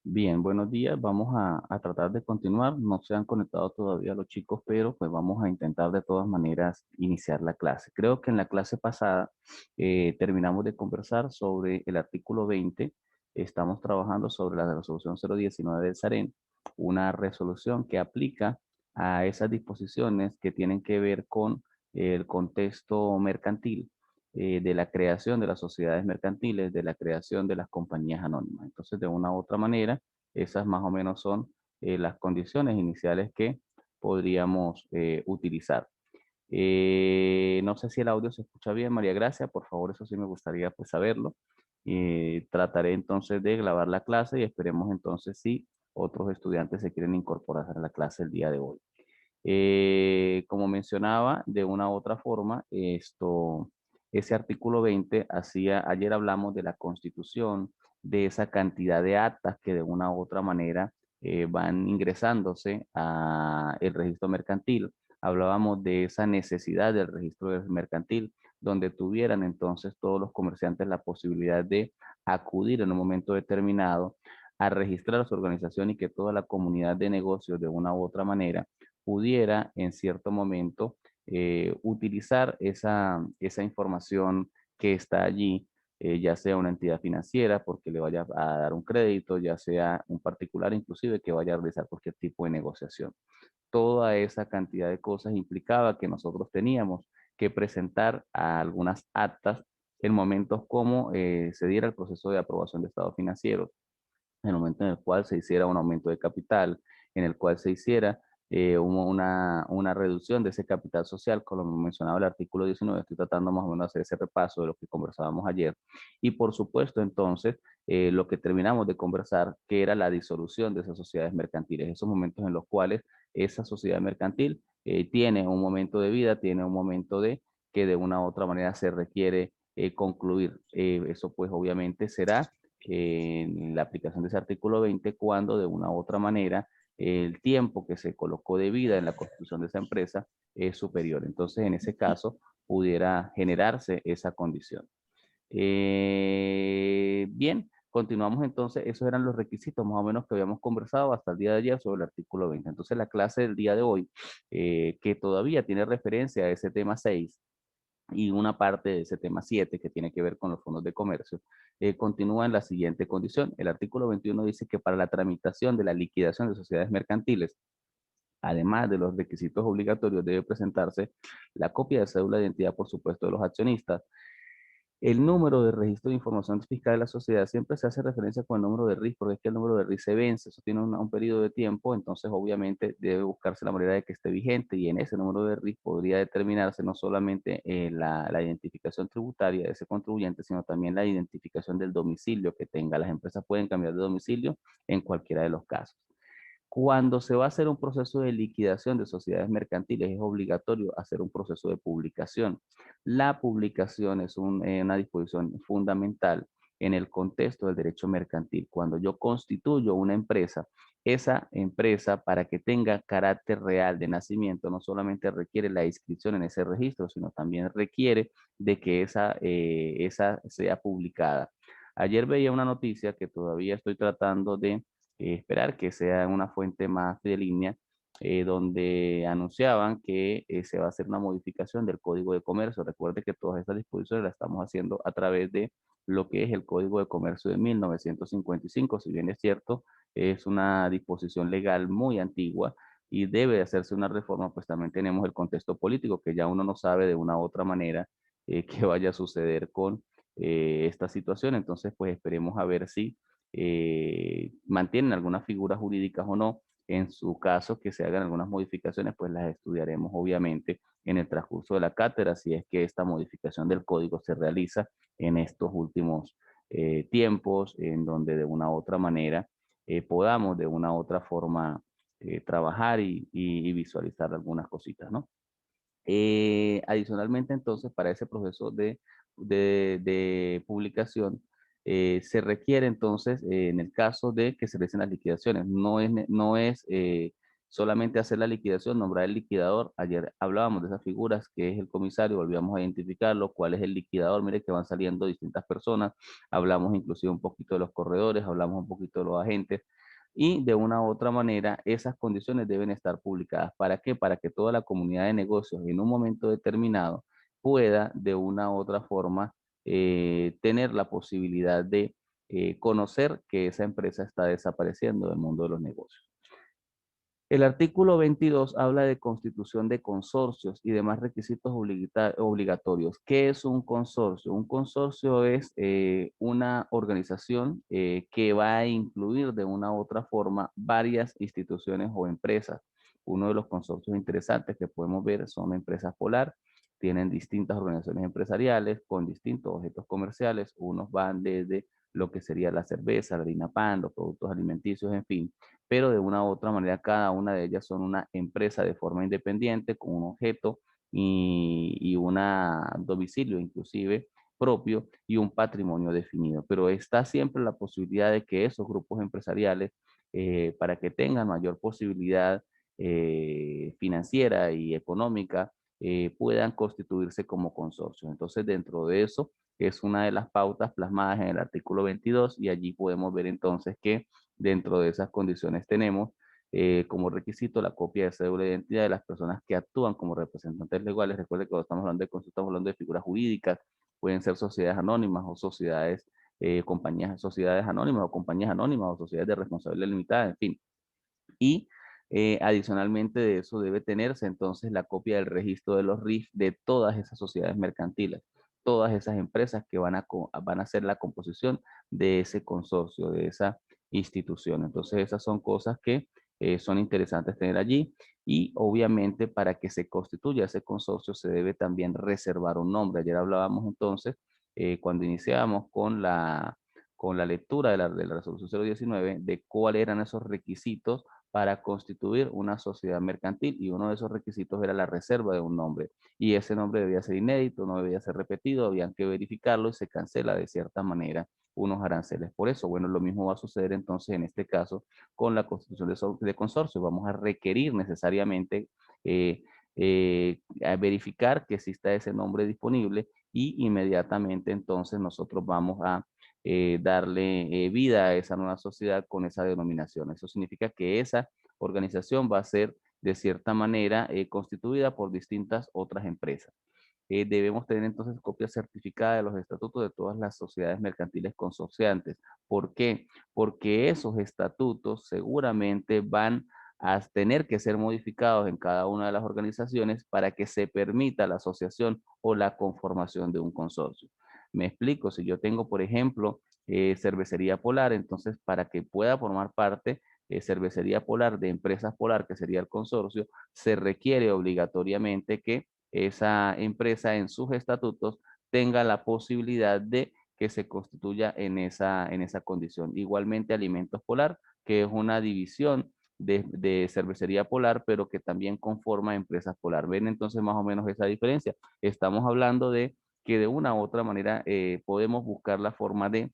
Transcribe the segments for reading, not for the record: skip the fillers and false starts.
Bien, buenos días. Vamos a tratar de continuar. No se han conectado todavía los chicos, pero pues vamos a intentar de todas maneras iniciar la clase. Creo que en la clase pasada terminamos de conversar sobre el artículo 20. Estamos trabajando sobre la resolución 019 del SAREN, una resolución que aplica a esas disposiciones que tienen que ver con el contexto mercantil, de la creación de las sociedades mercantiles, de la creación de las compañías anónimas. Entonces, de una u otra manera, esas más o menos son las condiciones iniciales que podríamos utilizar. No sé si el audio se escucha bien, María Gracia, por favor, eso sí me gustaría pues saberlo. Trataré entonces de grabar la clase y esperemos entonces si otros estudiantes se quieren incorporar a la clase el día de hoy. Como mencionaba, de una u otra forma, ese artículo 20 ayer hablamos de la Constitución, de esa cantidad de actas que de una u otra manera van ingresándose a el registro mercantil. Hablábamos de esa necesidad del registro mercantil, donde tuvieran entonces todos los comerciantes la posibilidad de acudir en un momento determinado a registrar su organización y que toda la comunidad de negocios de una u otra manera pudiera en cierto momento utilizar esa información que está allí, ya sea una entidad financiera porque le vaya a dar un crédito, ya sea un particular inclusive que vaya a realizar cualquier tipo de negociación. Toda esa cantidad de cosas implicaba que nosotros teníamos que presentar a algunas actas en momentos como se diera el proceso de aprobación de estados financieros, en el momento en el cual se hiciera un aumento de capital, en el cual se hiciera una reducción de ese capital social, como mencionaba el artículo 19. Estoy tratando más o menos de hacer ese repaso de lo que conversábamos ayer. Y por supuesto, entonces, lo que terminamos de conversar, que era la disolución de esas sociedades mercantiles, esos momentos en los cuales esa sociedad mercantil tiene un momento de vida, tiene un momento de que de una u otra manera se requiere concluir. Eso pues obviamente será en la aplicación de ese artículo 20 cuando de una u otra manera el tiempo que se colocó de vida en la construcción de esa empresa es superior. Entonces, en ese caso, pudiera generarse esa condición. Bien, continuamos entonces. Esos eran los requisitos más o menos que habíamos conversado hasta el día de ayer sobre el artículo 20. Entonces, la clase del día de hoy, que todavía tiene referencia a ese tema 6, y una parte de ese tema 7 que tiene que ver con los fondos de comercio, continúa en la siguiente condición. El artículo 21 dice que para la tramitación de la liquidación de sociedades mercantiles, además de los requisitos obligatorios, debe presentarse la copia de cédula de identidad, por supuesto, de los accionistas, el número de registro de información fiscal de la sociedad. Siempre se hace referencia con el número de RIF, porque es que el número de RIF se vence, eso tiene un periodo de tiempo, entonces obviamente debe buscarse la manera de que esté vigente y en ese número de RIF podría determinarse no solamente la identificación tributaria de ese contribuyente, sino también la identificación del domicilio que tenga. Las empresas pueden cambiar de domicilio en cualquiera de los casos. Cuando se va a hacer un proceso de liquidación de sociedades mercantiles, es obligatorio hacer un proceso de publicación. La publicación es una disposición fundamental en el contexto del derecho mercantil. Cuando yo constituyo una empresa, esa empresa, para que tenga carácter real de nacimiento, no solamente requiere la inscripción en ese registro, sino también requiere de que esa sea publicada. Ayer veía una noticia que todavía estoy tratando de esperar que sea una fuente más de línea, donde anunciaban que se va a hacer una modificación del Código de Comercio. Recuerde que todas estas disposiciones las estamos haciendo a través de lo que es el Código de Comercio de 1955. Si bien es cierto, es una disposición legal muy antigua y debe de hacerse una reforma, pues también tenemos el contexto político, que ya uno no sabe de una u otra manera qué vaya a suceder con esta situación. Entonces, pues esperemos a ver si mantienen algunas figuras jurídicas o no. En su caso, que se hagan algunas modificaciones, pues las estudiaremos obviamente en el transcurso de la cátedra, si es que esta modificación del código se realiza en estos últimos tiempos, en donde de una u otra manera podamos de una u otra forma trabajar y visualizar algunas cositas, ¿no? Adicionalmente, entonces, para ese proceso de publicación, se requiere entonces, en el caso de que se realicen las liquidaciones, no es solamente hacer la liquidación, nombrar el liquidador. Ayer hablábamos de esas figuras, que es el comisario, volvíamos a identificarlo, cuál es el liquidador. Mire que van saliendo distintas personas, hablamos inclusive un poquito de los corredores, hablamos un poquito de los agentes, y de una u otra manera esas condiciones deben estar publicadas. ¿Para qué? Para que toda la comunidad de negocios en un momento determinado pueda de una u otra forma tener la posibilidad de conocer que esa empresa está desapareciendo del mundo de los negocios. El artículo 22 habla de constitución de consorcios y demás requisitos obligatorios. ¿Qué es un consorcio? Un consorcio es una organización que va a incluir de una u otra forma varias instituciones o empresas. Uno de los consorcios interesantes que podemos ver son empresas Polar. Tienen distintas organizaciones empresariales con distintos objetos comerciales. Unos van desde lo que sería la cerveza, la harina pan, los productos alimenticios, en fin, pero de una u otra manera cada una de ellas son una empresa de forma independiente con un objeto y un domicilio inclusive propio y un patrimonio definido. Pero está siempre la posibilidad de que esos grupos empresariales, para que tengan mayor posibilidad financiera y económica, puedan constituirse como consorcios. Entonces, dentro de eso es una de las pautas plasmadas en el artículo 22 y allí podemos ver entonces que dentro de esas condiciones tenemos como requisito la copia de cédula de identidad de las personas que actúan como representantes legales. Recuerde que cuando estamos hablando de consulta, estamos hablando de figuras jurídicas, pueden ser sociedades anónimas o sociedades, compañías, sociedades anónimas o compañías anónimas o sociedades de responsabilidad limitada, en fin. Y adicionalmente de eso debe tenerse entonces la copia del registro de los RIF de todas esas sociedades mercantiles, todas esas empresas que van a hacer la composición de ese consorcio, de esa institución. Entonces esas son cosas que son interesantes tener allí y obviamente para que se constituya ese consorcio se debe también reservar un nombre. Ayer hablábamos entonces, cuando iniciamos con la lectura de la resolución 019, de cuáles eran esos requisitos para constituir una sociedad mercantil y uno de esos requisitos era la reserva de un nombre y ese nombre debía ser inédito, no debía ser repetido, habían que verificarlo y se cancela de cierta manera unos aranceles. Por eso, bueno, lo mismo va a suceder entonces en este caso con la constitución de consorcio. Vamos a requerir necesariamente a verificar que exista ese nombre disponible y inmediatamente entonces nosotros vamos a darle vida a esa nueva sociedad con esa denominación. Eso significa que esa organización va a ser de cierta manera constituida por distintas otras empresas. Debemos tener entonces copia certificada de los estatutos de todas las sociedades mercantiles consorciantes. ¿Por qué? Porque esos estatutos seguramente van a tener que ser modificados en cada una de las organizaciones para que se permita la asociación o la conformación de un consorcio. Me explico, si yo tengo, por ejemplo, Cervecería Polar, entonces para que pueda formar parte Cervecería Polar de Empresas Polar, que sería el consorcio, se requiere obligatoriamente que esa empresa en sus estatutos tenga la posibilidad de que se constituya en esa condición. Igualmente Alimentos Polar, que es una división de Cervecería Polar, pero que también conforma Empresas Polar. ¿Ven entonces más o menos esa diferencia? Estamos hablando de que de una u otra manera podemos buscar la forma de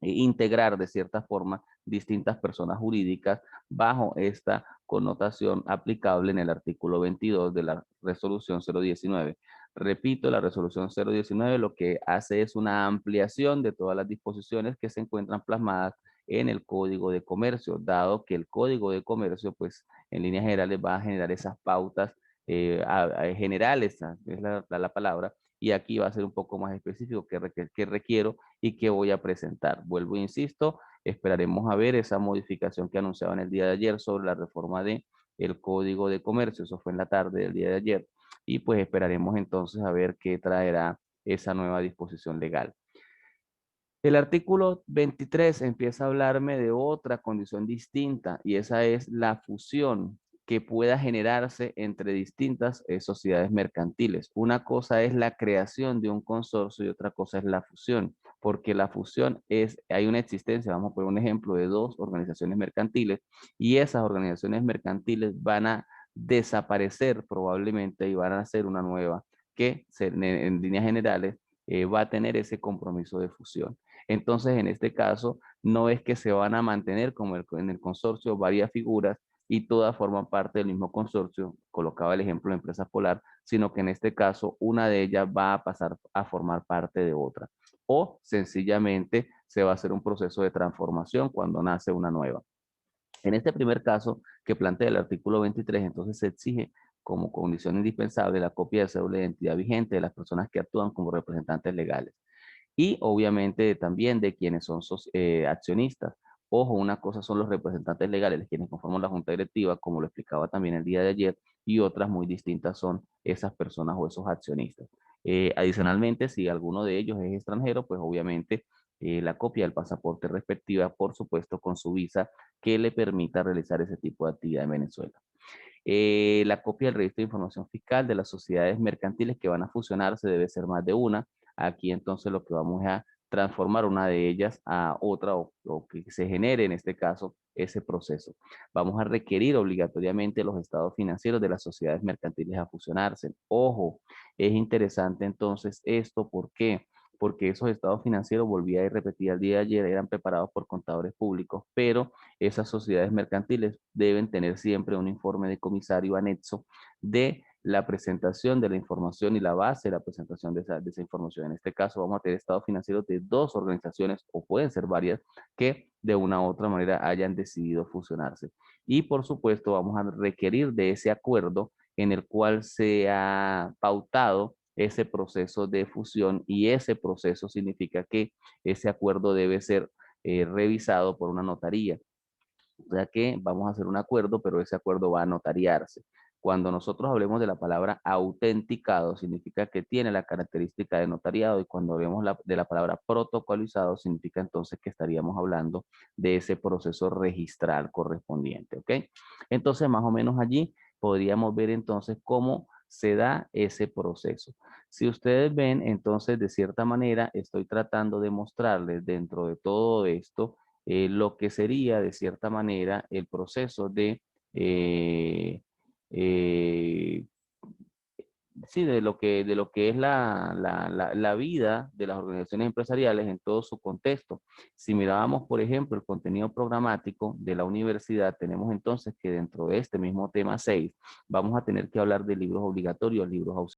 integrar de cierta forma distintas personas jurídicas bajo esta connotación aplicable en el artículo 22 de la resolución 019. Repito, la resolución 019 lo que hace es una ampliación de todas las disposiciones que se encuentran plasmadas en el Código de Comercio, dado que el Código de Comercio, pues en líneas generales va a generar esas pautas generales, es la palabra, y aquí va a ser un poco más específico que requiero y que voy a presentar. Vuelvo e insisto, esperaremos a ver esa modificación que anunciaban el día de ayer sobre la reforma de el Código de Comercio, eso fue en la tarde del día de ayer, y pues esperaremos entonces a ver qué traerá esa nueva disposición legal. El artículo 23 empieza a hablarme de otra condición distinta y esa es la fusión que pueda generarse entre distintas sociedades mercantiles. Una cosa es la creación de un consorcio y otra cosa es la fusión, porque la fusión es, hay una existencia, vamos a poner un ejemplo de dos organizaciones mercantiles y esas organizaciones mercantiles van a desaparecer probablemente y van a hacer una nueva que en líneas generales va a tener ese compromiso de fusión. Entonces, en este caso, no es que se van a mantener como en el consorcio varias figuras, y todas forman parte del mismo consorcio. Colocaba el ejemplo de Empresa Polar, sino que en este caso una de ellas va a pasar a formar parte de otra. O sencillamente se va a hacer un proceso de transformación cuando nace una nueva. En este primer caso que plantea el artículo 23, entonces se exige como condición indispensable la copia de cédula de identidad vigente de las personas que actúan como representantes legales y obviamente también de quienes son accionistas. Ojo, una cosa son los representantes legales, quienes conforman la junta directiva, como lo explicaba también el día de ayer, y otras muy distintas son esas personas o esos accionistas. Adicionalmente, si alguno de ellos es extranjero, pues obviamente la copia del pasaporte respectiva, por supuesto, con su visa que le permita realizar ese tipo de actividad en Venezuela. La copia del registro de información fiscal de las sociedades mercantiles que van a fusionarse debe ser más de una. Aquí entonces lo que vamos a transformar una de ellas a otra o que se genere en este caso ese proceso. Vamos a requerir obligatoriamente los estados financieros de las sociedades mercantiles a fusionarse. Ojo, es interesante entonces esto, ¿por qué? Porque esos estados financieros, volvía y repetía el día de ayer, eran preparados por contadores públicos, pero esas sociedades mercantiles deben tener siempre un informe de comisario anexo de la presentación de la información y la base de la presentación de esa información. En este caso vamos a tener estados financieros de dos organizaciones o pueden ser varias que de una u otra manera hayan decidido fusionarse. Y por supuesto vamos a requerir de ese acuerdo en el cual se ha pautado ese proceso de fusión y ese proceso significa que ese acuerdo debe ser revisado por una notaría. O sea que vamos a hacer un acuerdo, pero ese acuerdo va a notariarse. Cuando nosotros hablemos de la palabra autenticado, significa que tiene la característica de notariado, y cuando hablemos de la palabra protocolizado, significa entonces que estaríamos hablando de ese proceso registral correspondiente, ¿ok? Entonces, más o menos allí podríamos ver entonces cómo se da ese proceso. Si ustedes ven, entonces, de cierta manera, estoy tratando de mostrarles dentro de todo esto lo que sería de cierta manera el proceso eh, eh, sí, de lo que es la vida de las organizaciones empresariales en todo su contexto. Si mirábamos, por ejemplo, el contenido programático de la universidad, tenemos entonces que dentro de este mismo tema 6 vamos a tener que hablar de libros obligatorios, libros auxiliares.